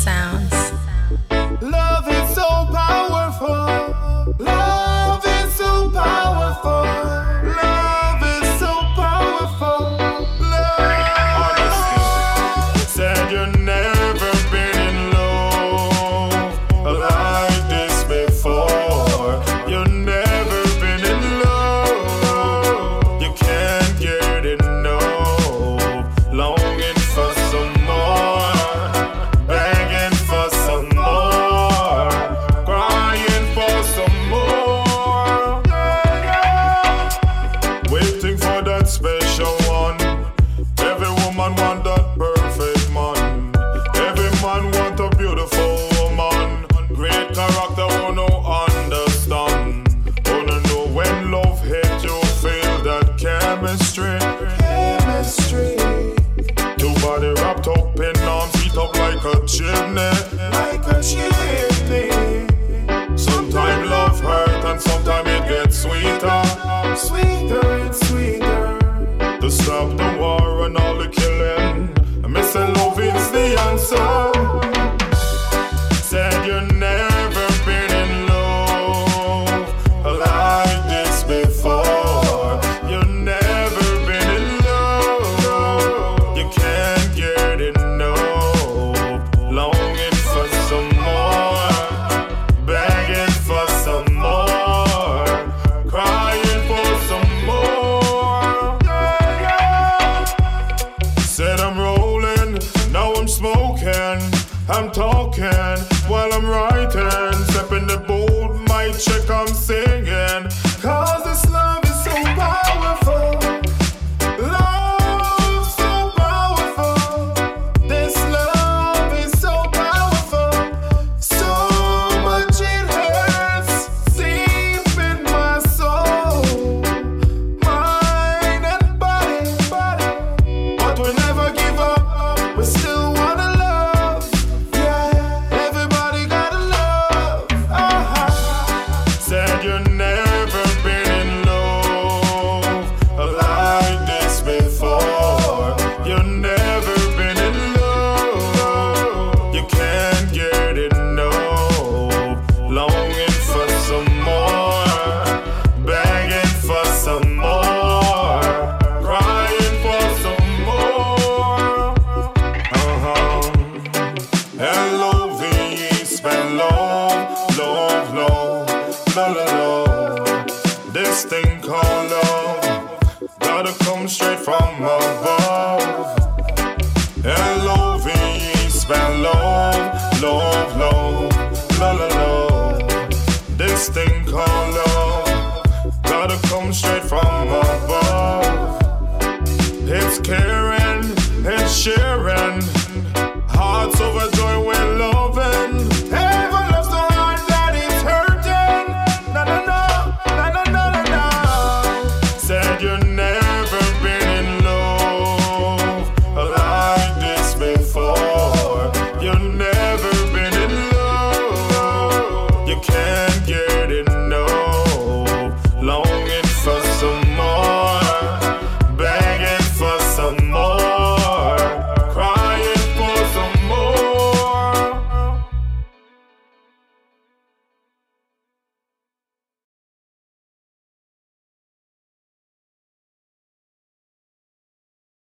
sounds. Love is so powerful. Love is so powerful. Love is so powerful. Love. Said you've never been in love like this before. You've never been in love. You can't get enough. Longing for some more. Begging for some more. Crying for some more. Waiting for that special one. Every woman want that perfect man. Every man want a beautiful woman. Great character who no understand. Wanna know when love hit you feel that chemistry. Chemistry. Two body wrapped up in arms, heat up like a chimney. Like a chimney. Sometimes love hurt and sometimes it gets sweeter. Sweeter and sweeter. To stop the war and all the killing, missing love is the answer. Said you've never been in love like this before. You've never been in love. You can't get enough. Longing for some more. Begging for some more. Crying for some more. Said I'm rolling, now I'm smoking. I'm talking while I'm writing. Stepping the boat, my check I'm singing. Cause this love is so powerful. Love so powerful. This love is so powerful. So much it hurts deep in my soul. Mind and body. But we never give up. We still wanna love. Yeah, everybody gotta love. Said you've never been in love like this before. You've never been in love. You can't get enough. Longing for some more. Begging for some more. Crying for some more. L-O-V-E, spell love, love, love, la la la. This thing called love, gotta come straight from above. L-O-V-E, spell love, love, love, la la la. This thing called love, gotta come straight from above. It's caring, it's sharing.